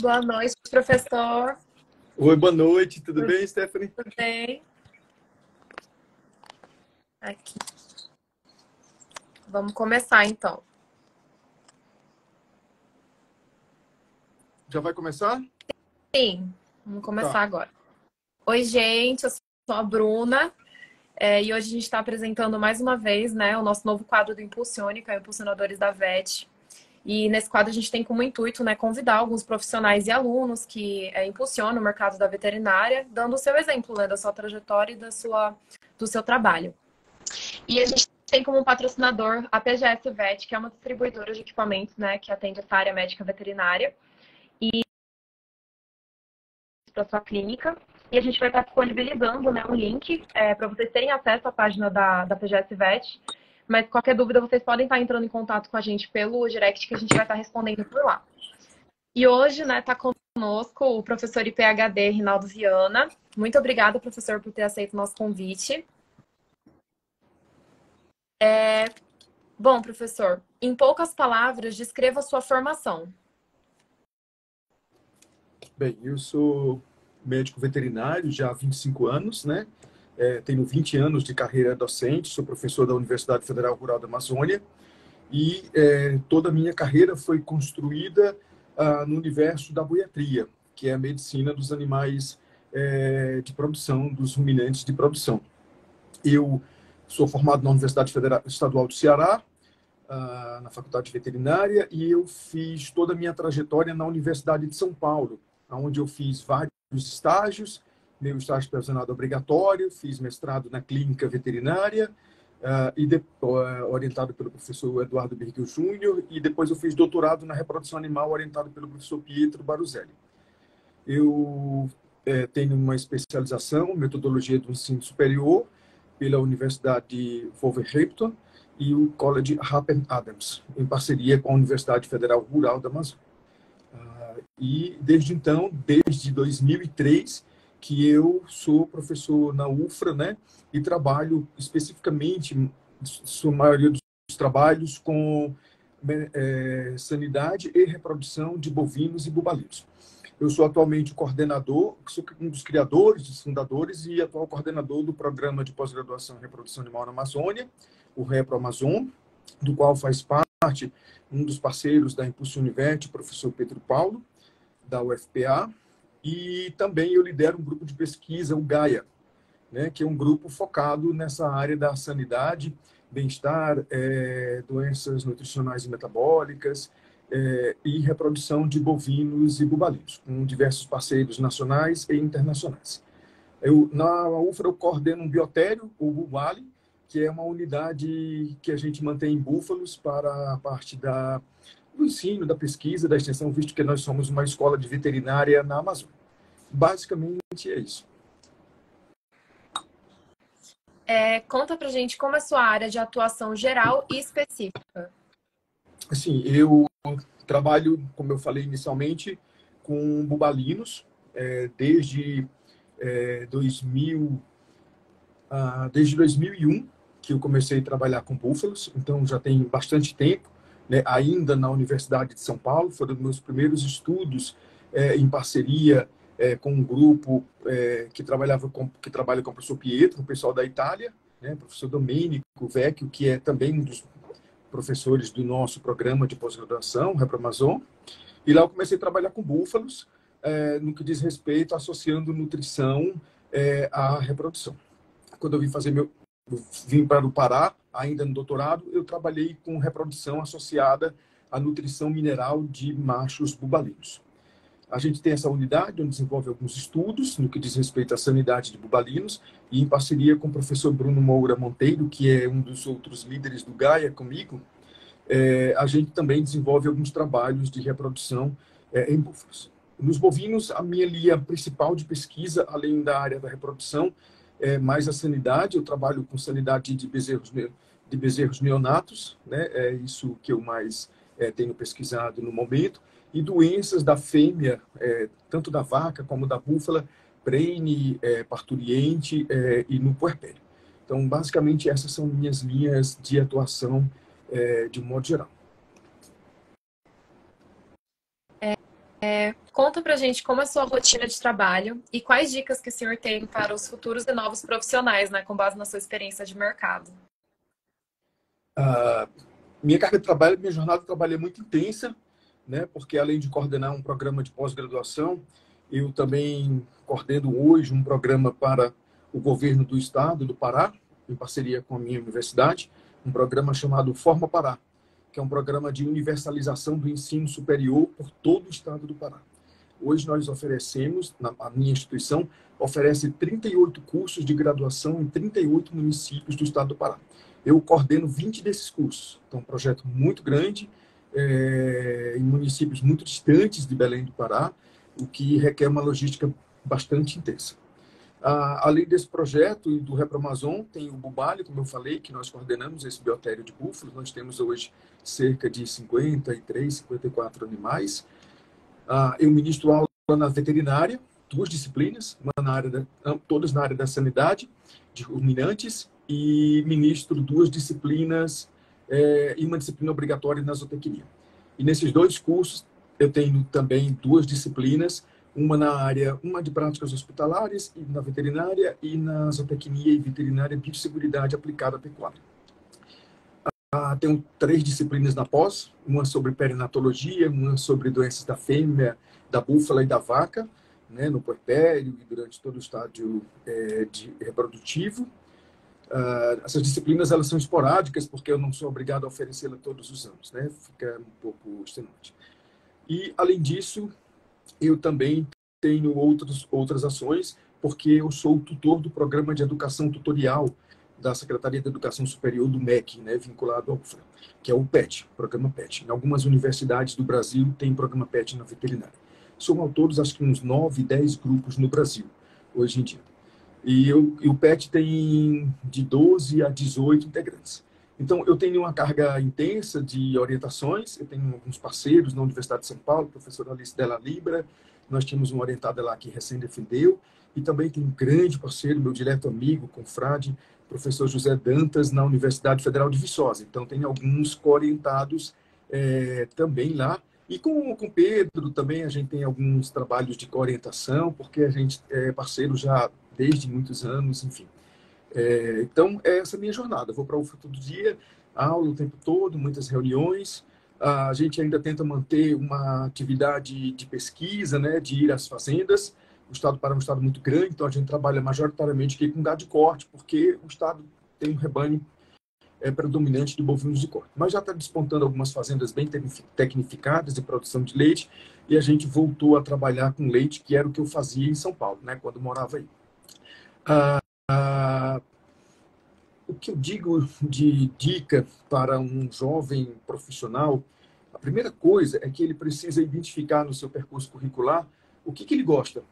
Boa noite, professor. Oi, boa noite, tudo bem, Stephanie? Tudo bem? Aqui. Vamos começar, então. Já vai começar? Sim, vamos Tá. começar agora. Oi, gente, eu sou a Bruna. E hoje a gente está apresentando mais uma vez, né, o nosso novo quadro do Impulsione, que é o Impulsionadores da VET. E nesse quadro a gente tem como intuito, né, convidar alguns profissionais e alunos que impulsionam o mercado da veterinária, dando o seu exemplo, né, da sua trajetória e do seu trabalho. E a gente tem como patrocinador a PGS Vet, que é uma distribuidora de equipamentos, né, que atende essa área médica veterinária para sua clínica. E a gente vai estar disponibilizando, né, um link para vocês terem acesso à página da PGS Vet. Mas qualquer dúvida, vocês podem estar entrando em contato com a gente pelo direct, que a gente vai estar respondendo por lá. E hoje, né, está conosco o professor IPHD, Rinaldo Viana. Muito obrigada, professor, por ter aceito o nosso convite. Bom, professor, em poucas palavras, descreva a sua formação. Bem, eu sou médico veterinário já há 25 anos, né? Tenho 20 anos de carreira docente, sou professor da Universidade Federal Rural da Amazônia e toda a minha carreira foi construída no universo da boiatria, que é a medicina dos animais de produção, dos ruminantes de produção. Eu sou formado na Universidade Federal Estadual do Ceará, na Faculdade de Veterinária, e eu fiz toda a minha trajetória na Universidade de São Paulo, onde eu fiz vários estágios, meu estágio supervisionado obrigatório, fiz mestrado na clínica veterinária, orientado pelo professor Eduardo Birgel Júnior, e depois eu fiz doutorado na reprodução animal, orientado pelo professor Pietro Baruzelli. Eu tenho uma especialização em metodologia do ensino superior pela Universidade Wolverhampton e o College Harper Adams, em parceria com a Universidade Federal Rural da Amazônia. E desde então, desde 2003, que eu sou professor na UFRA, né, e trabalho especificamente, sua maioria dos trabalhos com sanidade e reprodução de bovinos e bubalinos. Eu sou atualmente o coordenador, sou um dos criadores, dos fundadores e atual coordenador do programa de pós-graduação em reprodução animal na Amazônia, o Repro Amazon, do qual faz parte um dos parceiros da Impulsione Vet, o professor Pedro Paulo, da UFPA, e também eu lidero um grupo de pesquisa, o GAIA, né, que é um grupo focado nessa área da sanidade, bem-estar, doenças nutricionais e metabólicas, e reprodução de bovinos e bubalinos, com diversos parceiros nacionais e internacionais. Na UFRA, eu coordeno um biotério, o Bubali, que é uma unidade que a gente mantém em búfalos para a parte do ensino, da pesquisa, da extensão, visto que nós somos uma escola de veterinária na Amazônia. Basicamente é isso. Conta pra gente como é a sua área de atuação geral e específica. Assim, eu trabalho, como eu falei inicialmente, com bubalinos desde 2000, desde 2001, que eu comecei a trabalhar com búfalos, então já tem bastante tempo, né? Ainda na Universidade de São Paulo, foram meus primeiros estudos em parceria com um grupo que trabalha com o professor Pietro, o pessoal da Itália, né? O professor Domenico Vecchio, que é também um dos professores do nosso programa de pós-graduação, Repro Amazon. E lá eu comecei a trabalhar com búfalos, no que diz respeito associando nutrição à reprodução. Quando eu vim para o Pará, ainda no doutorado, eu trabalhei com reprodução associada à nutrição mineral de machos bubalinos. A gente tem essa unidade onde desenvolve alguns estudos no que diz respeito à sanidade de bubalinos e em parceria com o professor Bruno Moura Monteiro, que é um dos outros líderes do GAIA comigo, a gente também desenvolve alguns trabalhos de reprodução em búfalos. Nos bovinos, a minha linha principal de pesquisa, além da área da reprodução, é mais a sanidade. Eu trabalho com sanidade de bezerros neonatos, né? É isso que eu mais tenho pesquisado no momento. E doenças da fêmea, tanto da vaca como da búfala, prene, parturiente e no puerpério. Então, basicamente, essas são minhas linhas de atuação de um modo geral. Conta pra gente como é a sua rotina de trabalho e quais dicas que o senhor tem para os futuros e novos profissionais, né, com base na sua experiência de mercado. Ah, minha carga de trabalho, minha jornada de trabalho é muito intensa, né? Porque além de coordenar um programa de pós-graduação, eu também coordeno hoje um programa para o governo do estado do Pará, em parceria com a minha universidade, um programa chamado Forma Pará, que é um programa de universalização do ensino superior por todo o estado do Pará. Hoje nós oferecemos, a minha instituição oferece 38 cursos de graduação em 38 municípios do estado do Pará. Eu coordeno 20 desses cursos. Então, é um projeto muito grande, em municípios muito distantes de Belém do Pará, o que requer uma logística bastante intensa. Além desse projeto e do Repromazon, tem o Bubali, como eu falei, que nós coordenamos esse biotério de búfalos. Nós temos hoje cerca de 53, 54 animais. Eu ministro aula na veterinária, 2 disciplinas, todas na área da sanidade, de ruminantes, e ministro 2 disciplinas e uma disciplina obrigatória na zootecnia. E nesses 2 cursos, eu tenho também 2 disciplinas, uma de práticas hospitalares, e na veterinária, e na zootecnia e veterinária biosseguridade aplicada à pecuária. Tenho 3 disciplinas na pós, uma sobre perinatologia, uma sobre doenças da fêmea, da búfala e da vaca, né, no puerpério e durante todo o estádio reprodutivo. Essas disciplinas elas são esporádicas, porque eu não sou obrigado a oferecê-las todos os anos, né? Fica um pouco extenuante. E, além disso, eu também tenho outras ações, porque eu sou o tutor do programa de educação tutorial da Secretaria de Educação Superior do MEC, né, vinculado ao UFRA, que é o PET, programa PET. Em algumas universidades do Brasil tem programa PET na veterinária. São ao todos, acho que uns 9, 10 grupos no Brasil, hoje em dia. E o PET tem de 12 a 18 integrantes. Então, eu tenho uma carga intensa de orientações, eu tenho alguns parceiros na Universidade de São Paulo, professora Alice Della Libra, nós tínhamos uma orientada lá que recém defendeu, e também tem um grande parceiro, meu direto amigo, confrade, professor José Dantas, na Universidade Federal de Viçosa. Então, tem alguns co-orientados também lá. E com o Pedro também a gente tem alguns trabalhos de co-orientação, porque a gente é parceiro já desde muitos anos, enfim. Então, essa é a minha jornada. Eu vou para a UFRA todo dia, aula o tempo todo, muitas reuniões. A gente ainda tenta manter uma atividade de pesquisa, né, de ir às fazendas. O estado do Pará é um estado muito grande, então a gente trabalha majoritariamente aqui com gado de corte, porque o estado tem um rebanho predominante de bovinos de corte. Mas já está despontando algumas fazendas bem tecnificadas de produção de leite, e a gente voltou a trabalhar com leite, que era o que eu fazia em São Paulo, né, quando morava aí. O que eu digo de dica para um jovem profissional, a primeira coisa é que ele precisa identificar no seu percurso curricular o que ele gosta,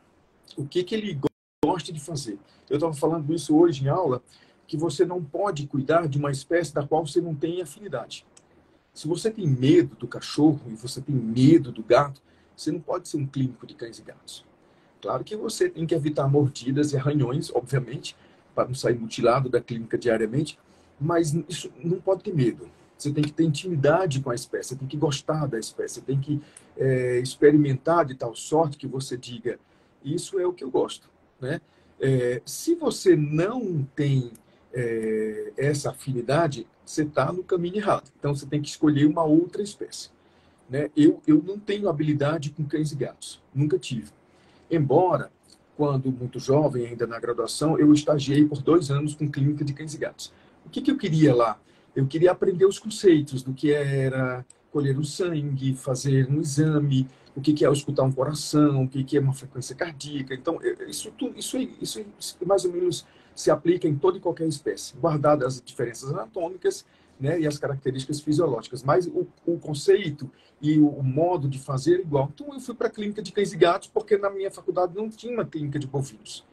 o que ele gosta de fazer. Eu estava falando isso hoje em aula, que você não pode cuidar de uma espécie da qual você não tem afinidade. Se você tem medo do cachorro e você tem medo do gato, você não pode ser um clínico de cães e gatos. Claro que você tem que evitar mordidas e arranhões, obviamente, para não sair mutilado da clínica diariamente, mas isso não pode ter medo. Você tem que ter intimidade com a espécie, você tem que gostar da espécie, você tem que experimentar de tal sorte que você diga, isso é o que eu gosto, né? Se você não tem essa afinidade, você está no caminho errado. Então, você tem que escolher uma outra espécie, né? Eu não tenho habilidade com cães e gatos, nunca tive. Embora, quando muito jovem, ainda na graduação, eu estagiei por 2 anos com clínica de cães e gatos. O que eu queria lá? Eu queria aprender os conceitos do que era colher o sangue, fazer um exame, o que é escutar um coração, o que é uma frequência cardíaca. Então, isso mais ou menos se aplica em toda e qualquer espécie, guardadas as diferenças anatômicas, né, e as características fisiológicas. Mas o conceito e o modo de fazer é igual. Então, eu fui para a clínica de cães e gatos porque na minha faculdade não tinha uma clínica de bovinos.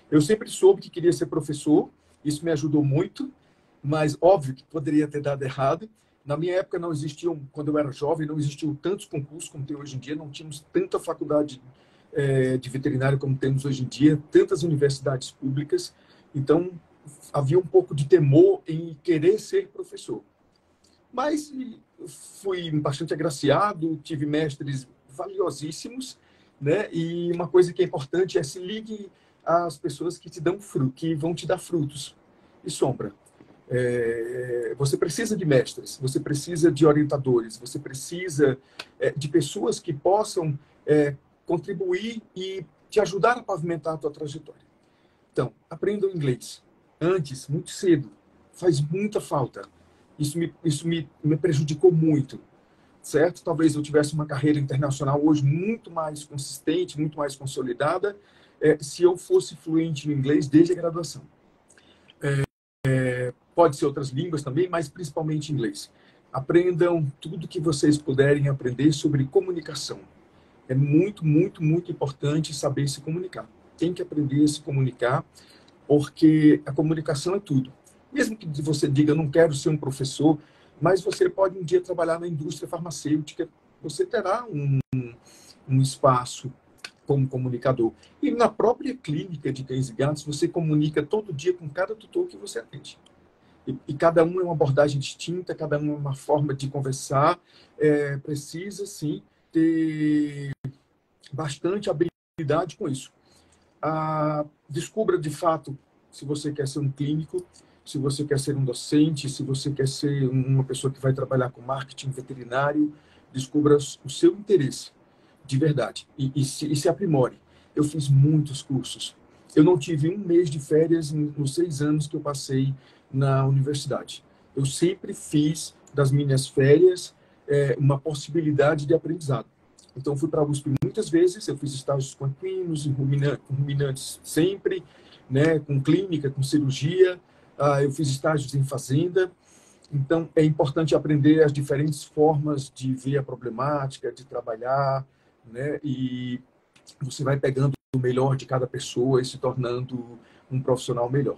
Eu sempre soube que queria ser professor, isso me ajudou muito, mas óbvio que poderia ter dado errado. Na minha época não existiam, quando eu era jovem, não existiam tantos concursos como tem hoje em dia, não tínhamos tanta faculdade de veterinário como temos hoje em dia, tantas universidades públicas, então havia um pouco de temor em querer ser professor. Mas fui bastante agraciado, tive mestres valiosíssimos, né? E uma coisa que é importante é se ligue às pessoas que te dão fruto, que vão te dar frutos e sombra. Você precisa de mestres, você precisa de orientadores, você precisa de pessoas que possam contribuir e te ajudar a pavimentar a tua trajetória. Então, aprenda o inglês. Antes, muito cedo. Faz muita falta. Isso me prejudicou muito, certo? Talvez eu tivesse uma carreira internacional hoje muito mais consistente, muito mais consolidada, se eu fosse fluente no inglês desde a graduação. Pode ser outras línguas também, mas principalmente inglês. Aprendam tudo que vocês puderem aprender sobre comunicação. É muito, muito, muito importante saber se comunicar. Tem que aprender a se comunicar, porque a comunicação é tudo. Mesmo que você diga, eu não quero ser um professor, mas você pode um dia trabalhar na indústria farmacêutica, você terá um espaço como comunicador. E na própria clínica de cães e gatos, você comunica todo dia com cada tutor que você atende. E cada um é uma abordagem distinta, cada um é uma forma de conversar. Precisa, sim, ter bastante habilidade com isso. Descubra, de fato, se você quer ser um clínico, se você quer ser um docente, se você quer ser uma pessoa que vai trabalhar com marketing veterinário, descubra o seu interesse, de verdade, e se aprimore. Eu fiz muitos cursos. Eu não tive um mês de férias nos 6 anos que eu passei na universidade. Eu sempre fiz das minhas férias uma possibilidade de aprendizado. Então, fui para a USP muitas vezes, eu fiz estágios com equinos, com ruminantes sempre, né, com clínica, com cirurgia, eu fiz estágios em fazenda. Então, é importante aprender as diferentes formas de ver a problemática, de trabalhar, né, e você vai pegando o melhor de cada pessoa e se tornando um profissional melhor.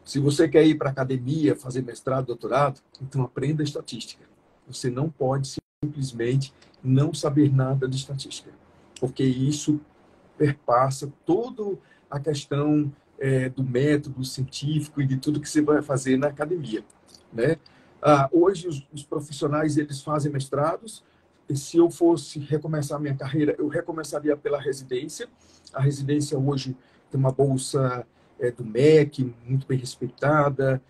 Se você quer ir para a academia, fazer mestrado, doutorado, então aprenda estatística. Você não pode simplesmente não saber nada de estatística, porque isso perpassa toda a questão do método científico e de tudo que você vai fazer na academia, né? Hoje os profissionais eles fazem mestrados. E se eu fosse recomeçar minha carreira, eu recomeçaria pela residência. A residência hoje tem uma bolsa do MEC, muito bem respeitada,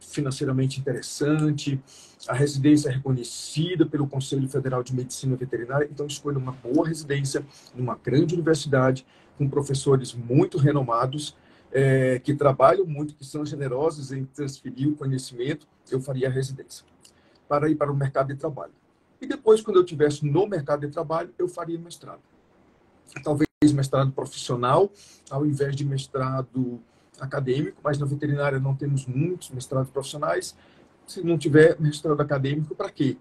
financeiramente interessante. A residência é reconhecida pelo Conselho Federal de Medicina Veterinária, então escolha uma boa residência numa grande universidade, com professores muito renomados, que trabalham muito, que são generosos em transferir o conhecimento. Eu faria a residência para ir para o mercado de trabalho. E depois, quando eu estivesse no mercado de trabalho, eu faria mestrado. Talvez mestrado profissional, ao invés de mestrado acadêmico, mas na veterinária não temos muitos mestrados profissionais. Se não tiver mestrado acadêmico, para quê?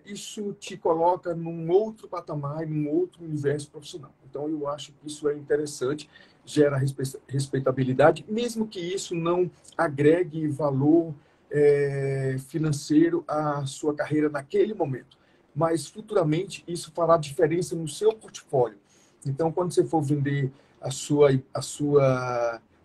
Isso te coloca num outro patamar, num outro universo profissional. Então, eu acho que isso é interessante, gera respeitabilidade, mesmo que isso não agregue valor financeiro à sua carreira naquele momento. Mas, futuramente, isso fará diferença no seu portfólio. Então, quando você for vender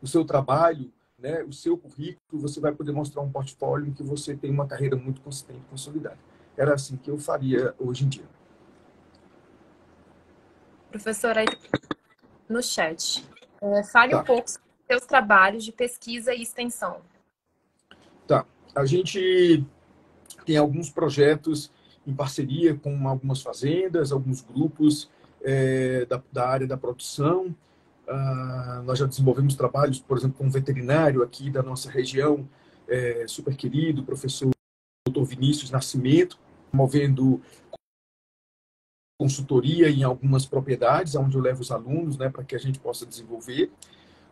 o seu trabalho, né, o seu currículo, você vai poder mostrar um portfólio em que você tem uma carreira muito consistente, consolidada. Era assim que eu faria hoje em dia. Professor, aí no chat, fale um pouco sobre os seus trabalhos de pesquisa e extensão. Tá. A gente tem alguns projetos em parceria com algumas fazendas, alguns grupos da área da produção. Nós já desenvolvemos trabalhos, por exemplo, com um veterinário aqui da nossa região, super querido, professor Dr. Vinícius Nascimento, promovendo consultoria em algumas propriedades, onde eu levo os alunos, né, para que a gente possa desenvolver.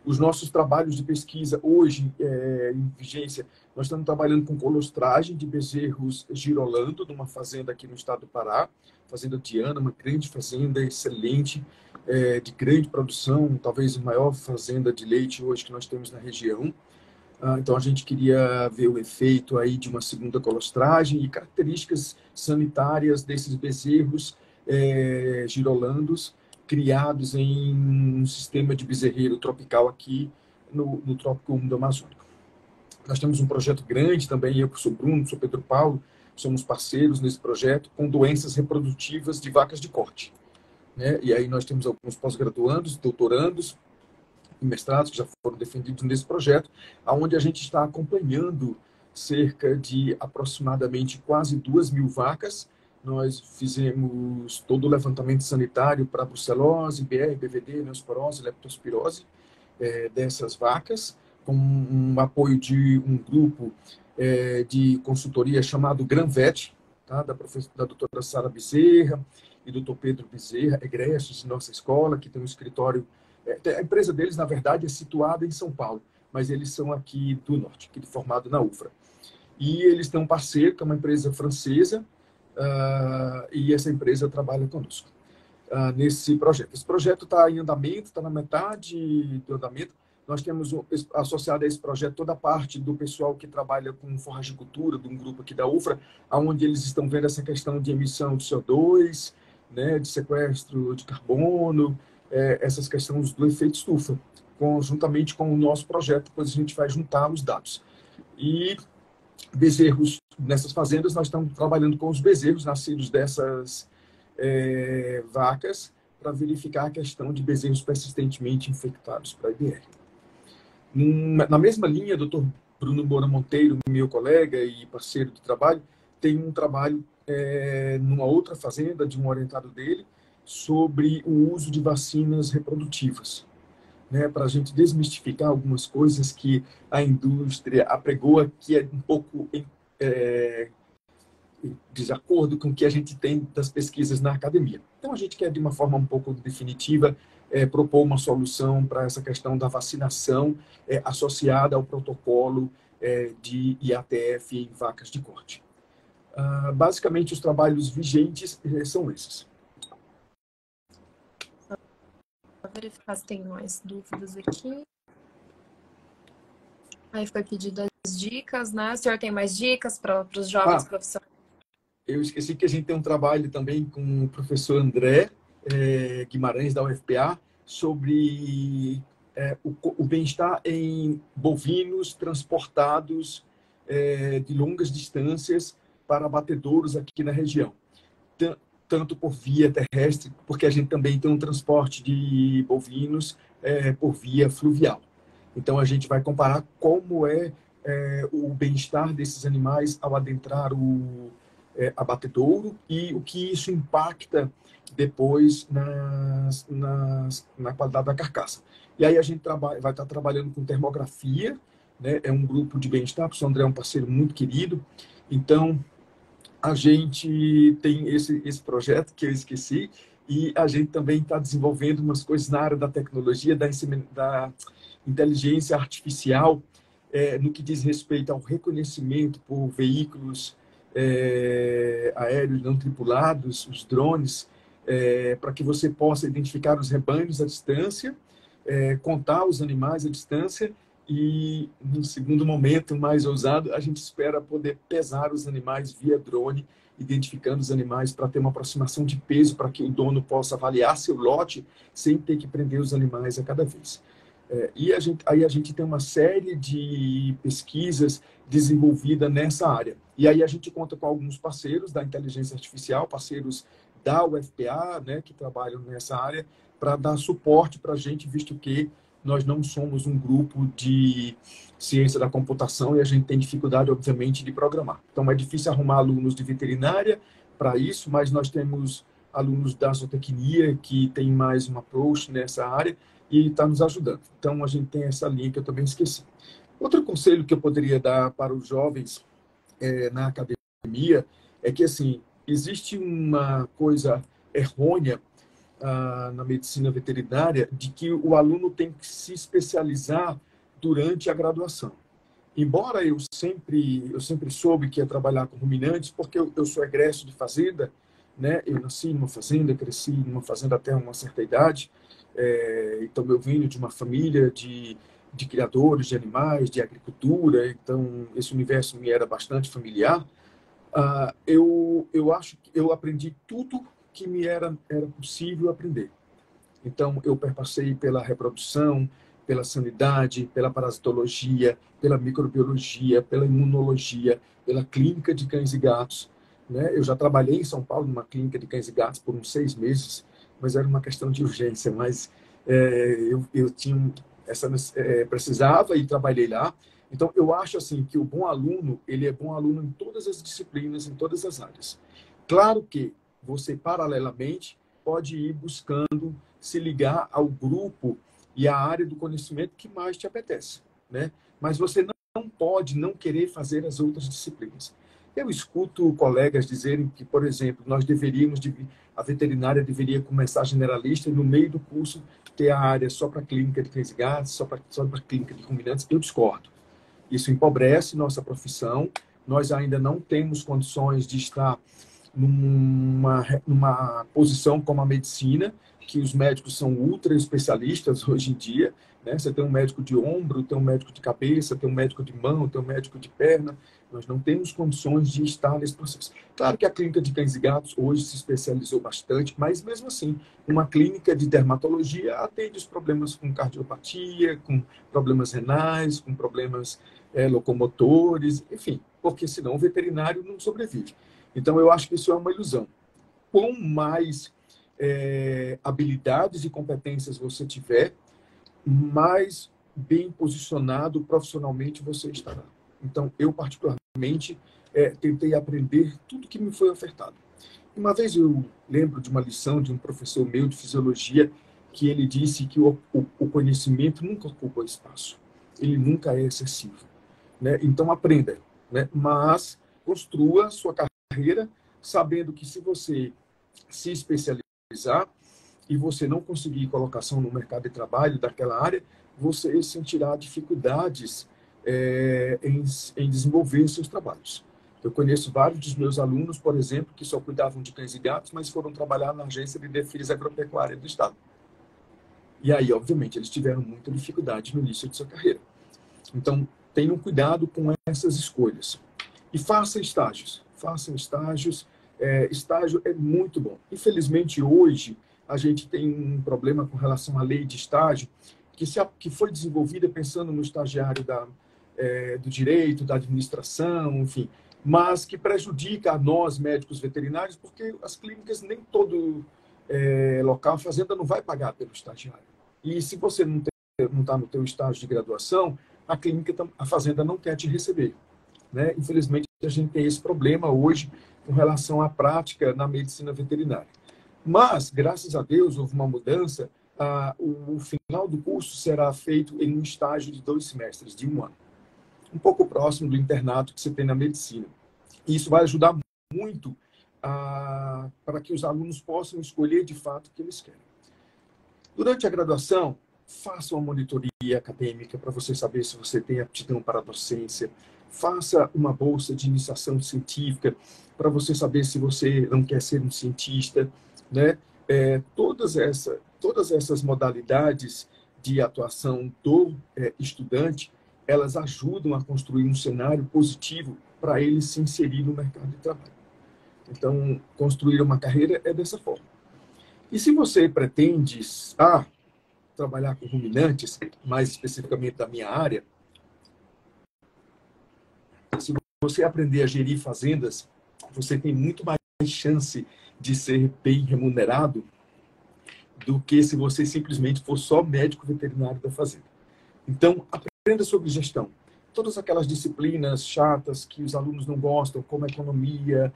Os nossos trabalhos de pesquisa hoje, em vigência, nós estamos trabalhando com colostragem de bezerros girolando, numa fazenda aqui no estado do Pará, Fazenda Diana, uma grande fazenda, excelente, de grande produção, talvez a maior fazenda de leite hoje que nós temos na região. Então, a gente queria ver o efeito aí de uma segunda colostragem e características sanitárias desses bezerros girolandos, criados em um sistema de bezerreiro tropical aqui no Trópico Úmido Amazônico. Nós temos um projeto grande também, eu sou Bruno, sou Pedro Paulo, somos parceiros nesse projeto, com doenças reprodutivas de vacas de corte. né? E aí nós temos alguns pós-graduandos, doutorandos e mestrados que já foram defendidos nesse projeto, onde a gente está acompanhando cerca de aproximadamente quase 2.000 vacas. Nós fizemos todo o levantamento sanitário para brucelose, BR, BVD, neosporose, leptospirose dessas vacas, com um apoio de um grupo de consultoria chamado GranVet, tá? Da doutora Sara Bezerra e do Dr. Pedro Bezerra, egressos de nossa escola, que tem um escritório. A empresa deles, na verdade, é situada em São Paulo, mas eles são aqui do norte, aqui formado na UFRA. E eles têm um parceiro, que é uma empresa francesa, e essa empresa trabalha conosco nesse projeto. Esse projeto está em andamento, está na metade do andamento. Nós temos associado a esse projeto toda a parte do pessoal que trabalha com forragicultura, de um grupo aqui da UFRA, onde eles estão vendo essa questão de emissão de CO2, né, de sequestro de carbono, essas questões do efeito estufa, conjuntamente com o nosso projeto, depois a gente vai juntar os dados. E bezerros nessas fazendas, nós estamos trabalhando com os bezerros nascidos dessas vacas para verificar a questão de bezerros persistentemente infectados para IBR. Na mesma linha, o Dr. Bruno Moura Monteiro, meu colega e parceiro de trabalho, tem um trabalho numa outra fazenda de um orientado dele sobre o uso de vacinas reprodutivas, né, para a gente desmistificar algumas coisas que a indústria apregoa, que é um pouco em desacordo com o que a gente tem das pesquisas na academia. Então, a gente quer, de uma forma um pouco definitiva, propor uma solução para essa questão da vacinação associada ao protocolo de IATF em vacas de corte. Basicamente, os trabalhos vigentes são esses. Vou verificar se tem mais dúvidas aqui. Aí foi pedido as dicas, né? O senhor tem mais dicas para os jovens profissionais? Eu esqueci que a gente tem um trabalho também com o professor André Guimarães, da UFPA, sobre o bem-estar em bovinos transportados de longas distâncias para abatedouros aqui na região. Tanto por via terrestre, porque a gente também tem um transporte de bovinos por via fluvial. Então, a gente vai comparar como o bem-estar desses animais ao adentrar o abatedouro e o que isso impacta depois na qualidade da carcaça. E aí a gente vai estar trabalhando com termografia, né? É um grupo de bem-estar, o professor André é um parceiro muito querido, então a gente tem esse projeto que eu esqueci, e a gente também está desenvolvendo umas coisas na área da tecnologia, da inteligência artificial, no que diz respeito ao reconhecimento por veículos aéreos não tripulados, os drones, para que você possa identificar os rebanhos à distância, contar os animais à distância e, num segundo momento mais ousado, a gente espera poder pesar os animais via drone, identificando os animais para ter uma aproximação de peso para que o dono possa avaliar seu lote sem ter que prender os animais a cada vez. E aí a gente tem uma série de pesquisas desenvolvidas nessa área. E aí a gente conta com alguns parceiros da inteligência artificial, parceiros da UFPA, né, que trabalham nessa área, para dar suporte para a gente, visto que nós não somos um grupo de ciência da computação e a gente tem dificuldade, obviamente, de programar. Então, é difícil arrumar alunos de veterinária para isso, mas nós temos alunos da zootecnia que tem mais uma approach nessa área e está nos ajudando. Então, a gente tem essa linha que eu também esqueci. Outro conselho que eu poderia dar para os jovens na academia é que, assim, existe uma coisa errônea na medicina veterinária de que o aluno tem que se especializar durante a graduação. Embora eu sempre soube que ia trabalhar com ruminantes, porque eu sou egresso de fazenda, né? Eu nasci numa fazenda, cresci numa fazenda até uma certa idade, então eu venho de uma família de criadores de animais, de agricultura, então esse universo me era bastante familiar. Eu acho que eu aprendi tudo que me era possível aprender. Então, eu perpassei pela reprodução, pela sanidade, pela parasitologia, pela microbiologia, pela imunologia, pela clínica de cães e gatos, né? Eu já trabalhei em São Paulo numa clínica de cães e gatos por uns 6 meses, mas era uma questão de urgência. Mas eu tinha precisava e trabalhei lá. Então, eu acho assim que o bom aluno, ele é bom aluno em todas as disciplinas, em todas as áreas. Claro que você, paralelamente, pode ir buscando se ligar ao grupo e à área do conhecimento que mais te apetece, né? Mas você não pode não querer fazer as outras disciplinas. Eu escuto colegas dizerem que, por exemplo, a veterinária deveria começar generalista e no meio do curso ter a área só para clínica de cães e gatos, só para clínica de ruminantes. Eu discordo. Isso empobrece nossa profissão. Nós ainda não temos condições de estar numa posição como a medicina, que os médicos são ultra especialistas hoje em dia, né? Você tem um médico de ombro, tem um médico de cabeça, tem um médico de mão, tem um médico de perna. Nós não temos condições de estar nesse processo. Claro que a clínica de cães e gatos hoje se especializou bastante, mas mesmo assim, uma clínica de dermatologia atende os problemas com cardiopatia, com problemas renais, com problemas locomotores, enfim, porque senão o veterinário não sobrevive. Então, eu acho que isso é uma ilusão. Quanto mais habilidades e competências você tiver, mais bem posicionado profissionalmente você estará. Então, eu, particularmente, tentei aprender tudo que me foi ofertado. Uma vez eu lembro de uma lição de um professor meu de fisiologia, que ele disse que o conhecimento nunca ocupa espaço. Ele nunca é excessivo, né? Então, aprenda, né? Mas construa sua carreira sabendo que se você se especializar e você não conseguir colocação no mercado de trabalho daquela área, você sentirá dificuldades em desenvolver os seus trabalhos. Eu conheço vários dos meus alunos, por exemplo, que só cuidavam de cães e gatos, mas foram trabalhar na Agência de Defesa Agropecuária do Estado. E aí, obviamente, eles tiveram muita dificuldade no início de sua carreira. Então, tenham cuidado com essas escolhas. E façam estágios. Façam estágios. Estágio é muito bom. Infelizmente, hoje, a gente tem um problema com relação à lei de estágio, que foi desenvolvida pensando no estagiário do direito, da administração, enfim, mas que prejudica a nós, médicos veterinários, porque as clínicas, nem todo local, a fazenda não vai pagar pelo estagiário. E se você não está no teu estágio de graduação, a fazenda não quer te receber, né? Infelizmente, a gente tem esse problema hoje com relação à prática na medicina veterinária. Mas, graças a Deus, houve uma mudança. O final do curso será feito em um estágio de 2 semestres, de 1 ano. Um pouco próximo do internato que você tem na medicina. E isso vai ajudar muito para que os alunos possam escolher, de fato, o que eles querem. Durante a graduação, faça uma monitoria acadêmica para você saber se você tem aptidão para a docência. Faça uma bolsa de iniciação científica para você saber se você não quer ser um cientista, né? Todas essas modalidades de atuação do estudante, elas ajudam a construir um cenário positivo para ele se inserir no mercado de trabalho. Então, construir uma carreira é dessa forma. E se você pretende trabalhar com ruminantes, mais especificamente da minha área, se você aprender a gerir fazendas, você tem muito mais chance de ser bem remunerado do que se você simplesmente for só médico veterinário da fazenda. Então, aprenda sobre gestão. Todas aquelas disciplinas chatas que os alunos não gostam, como economia,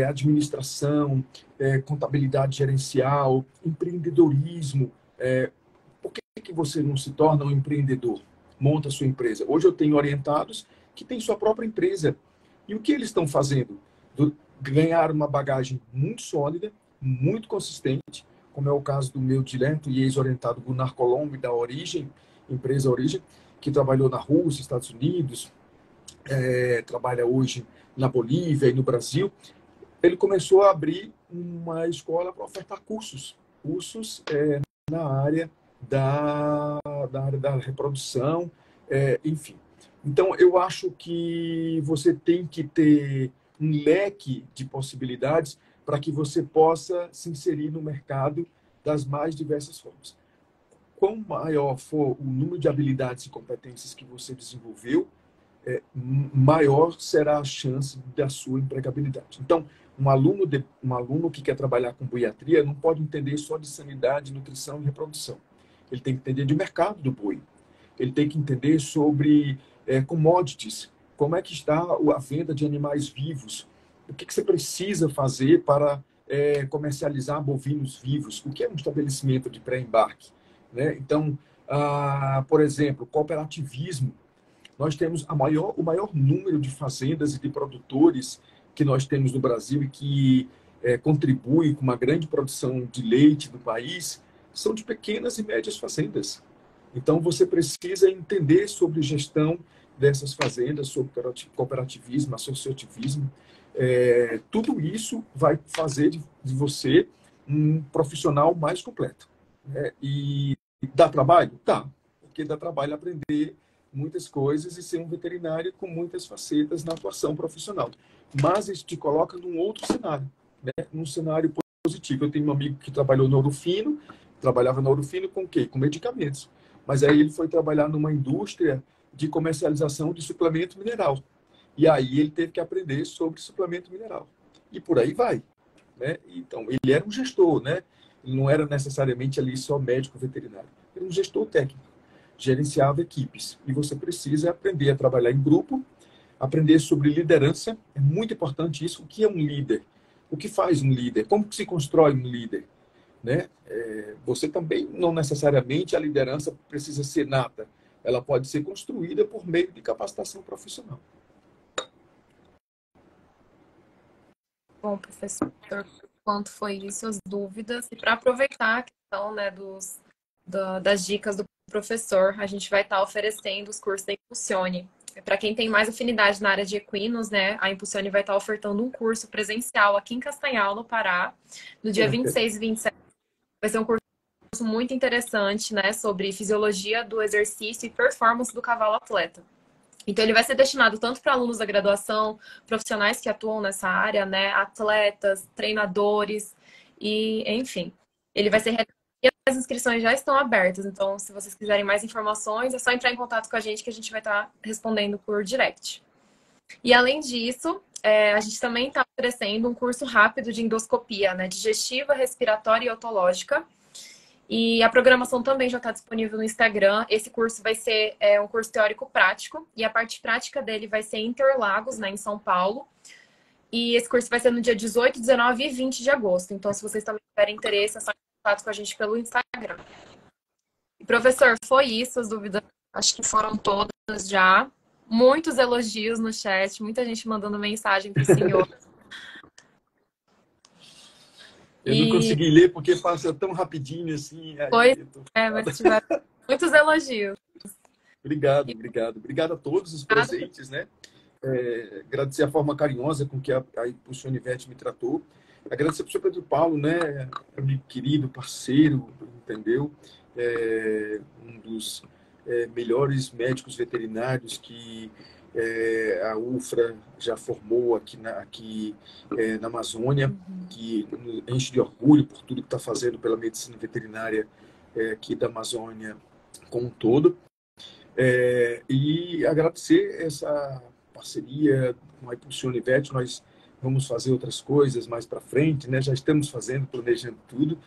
administração, contabilidade gerencial, empreendedorismo. Por que você não se torna um empreendedor? Monta a sua empresa. Hoje eu tenho orientados que têm sua própria empresa. E o que eles estão fazendo? Ganhar uma bagagem muito sólida, muito consistente, como é o caso do meu direto e ex-orientado Gunnar Colombo, da empresa Origem, que trabalhou na Rússia, Estados Unidos, trabalha hoje na Bolívia e no Brasil. Ele começou a abrir uma escola para ofertar cursos na área da reprodução, enfim. Então, eu acho que você tem que ter um leque de possibilidades para que você possa se inserir no mercado das mais diversas formas. Quanto maior for o número de habilidades e competências que você desenvolveu, maior será a chance da sua empregabilidade. Então, um aluno que quer trabalhar com buiatria não pode entender só de sanidade, nutrição e reprodução. Ele tem que entender de mercado do boi. Ele tem que entender sobre commodities, como é que está a venda de animais vivos, o que você precisa fazer para comercializar bovinos vivos, o que é um estabelecimento de pré-embarque, né? Então, por exemplo, cooperativismo. Nós temos o maior número de fazendas e de produtores que nós temos no Brasil e que contribui com uma grande produção de leite do país, são de pequenas e médias fazendas. Então, você precisa entender sobre gestão dessas fazendas, sobre cooperativismo, associativismo. Tudo isso vai fazer de você um profissional mais completo. Né? E dá trabalho? Dá, porque dá trabalho aprender muitas coisas e ser um veterinário com muitas facetas na atuação profissional. Mas isso te coloca num outro cenário, né? Num cenário positivo. Eu tenho um amigo que trabalhava no Ouro Fino com o quê? Com medicamentos. Mas aí ele foi trabalhar numa indústria de comercialização de suplemento mineral. E aí ele teve que aprender sobre suplemento mineral. E por aí vai. Né? Então, ele era um gestor, né? Ele não era necessariamente ali só médico veterinário. Ele era um gestor técnico, gerenciava equipes. E você precisa aprender a trabalhar em grupo, aprender sobre liderança. É muito importante isso. O que é um líder? O que faz um líder? Como que se constrói um líder? Né? Você também, não necessariamente, a liderança precisa ser nata. Ela pode ser construída por meio de capacitação profissional. Bom, professor, quanto foi isso, as dúvidas. E para aproveitar a questão, né, das dicas do professor, a gente vai estar oferecendo os cursos da Impulsione. Para quem tem mais afinidade na área de equinos, né, a Impulsione vai estar ofertando um curso presencial aqui em Castanhal, no Pará, no dia 26 e 27. Vai ser um curso muito interessante, né, sobre fisiologia do exercício e performance do cavalo atleta. Então, ele vai ser destinado tanto para alunos da graduação, profissionais que atuam nessa área, né, atletas, treinadores, e enfim. Ele vai ser e as inscrições já estão abertas, então se vocês quiserem mais informações, é só entrar em contato com a gente que a gente vai estar respondendo por direct. E além disso, a gente também está oferecendo um curso rápido de endoscopia, né, digestiva, respiratória e otológica. E a programação também já está disponível no Instagram. Esse curso vai ser um curso teórico-prático. E a parte prática dele vai ser em Interlagos, né, em São Paulo. E esse curso vai ser no dia 18, 19 e 20 de agosto. Então, se vocês também tiverem interesse, é só entrar em contato com a gente pelo Instagram. E, professor, foi isso. As dúvidas acho que foram todas já. Muitos elogios no chat. Muita gente mandando mensagem para o senhor. Eu não consegui ler porque passa tão rapidinho assim. Pois mas tiveram muitos elogios. Obrigado. Obrigado a todos os presentes, né? Agradecer a forma carinhosa com que a Impulsione Vet me tratou. Agradecer ao professor Pedro Paulo, né? Amigo querido, parceiro, entendeu? Um dos melhores médicos veterinários que a UFRA já formou aqui na Amazônia, que enche de orgulho por tudo que está fazendo pela medicina veterinária aqui da Amazônia como um todo. E agradecer essa parceria com a Impulsione Vet. Nós vamos fazer outras coisas mais para frente, né? Já estamos fazendo, planejando tudo.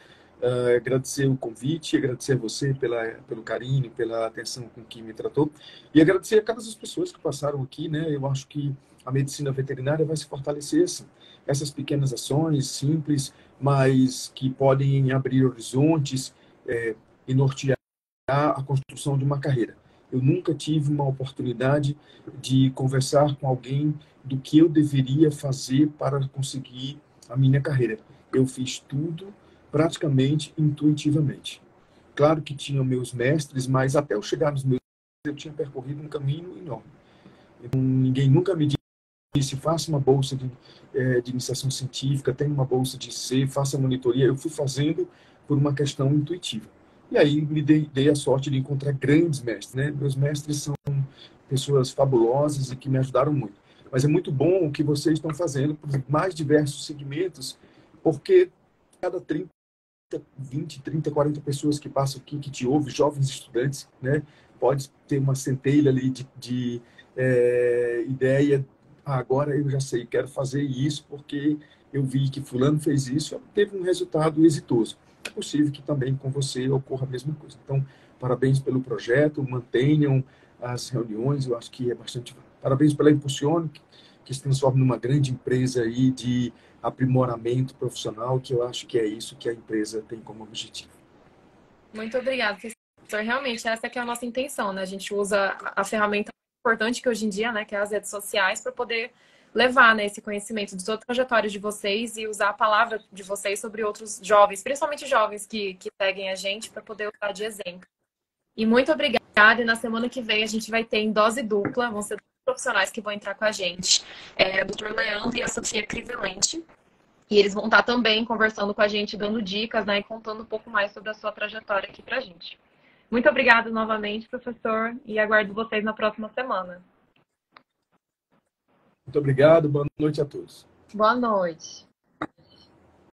Agradecer o convite, agradecer a você pelo carinho, pela atenção com que me tratou, e agradecer a todas as pessoas que passaram aqui, né? Eu acho que a medicina veterinária vai se fortalecer, assim. Essas pequenas ações simples, mas que podem abrir horizontes e nortear a construção de uma carreira. Eu nunca tive uma oportunidade de conversar com alguém do que eu deveria fazer para conseguir a minha carreira. Eu fiz tudo praticamente intuitivamente. Claro que tinham meus mestres, mas até eu chegar nos meus eu tinha percorrido um caminho enorme. Então, ninguém nunca me disse, faça uma bolsa de iniciação científica, tenha uma bolsa de C, faça monitoria. Eu fui fazendo por uma questão intuitiva. E aí me dei a sorte de encontrar grandes mestres, né? Meus mestres são pessoas fabulosas e que me ajudaram muito. Mas é muito bom o que vocês estão fazendo por mais diversos segmentos, porque cada 20, 30, 40 pessoas que passam aqui, que te ouvem, jovens estudantes, né? pode ter uma centelha ali de ideia. Agora eu já sei, quero fazer isso porque eu vi que fulano fez isso, teve um resultado exitoso. É possível que também com você ocorra a mesma coisa. Então, parabéns pelo projeto, mantenham as reuniões, eu acho que é bastante. Parabéns pela Impulsione, que se transforma numa grande empresa aí de aprimoramento profissional, que eu acho que é isso que a empresa tem como objetivo. Muito obrigada, professor. Realmente, essa que é a nossa intenção, né? A gente usa a ferramenta importante que hoje em dia, né, que é as redes sociais, para poder levar, né, esse conhecimento de toda a trajetória de vocês e usar a palavra de vocês sobre outros jovens, principalmente jovens que seguem a gente, para poder usar de exemplo. E muito obrigada. E na semana que vem a gente vai ter em dose dupla, vão ser dois profissionais que vão entrar com a gente, o Dr. Leandro e a Sofia Crivelente. E eles vão estar também conversando com a gente, dando dicas, né, e contando um pouco mais sobre a sua trajetória aqui pra gente. Muito obrigada novamente, professor, e aguardo vocês na próxima semana. Muito obrigado, boa noite a todos. Boa noite.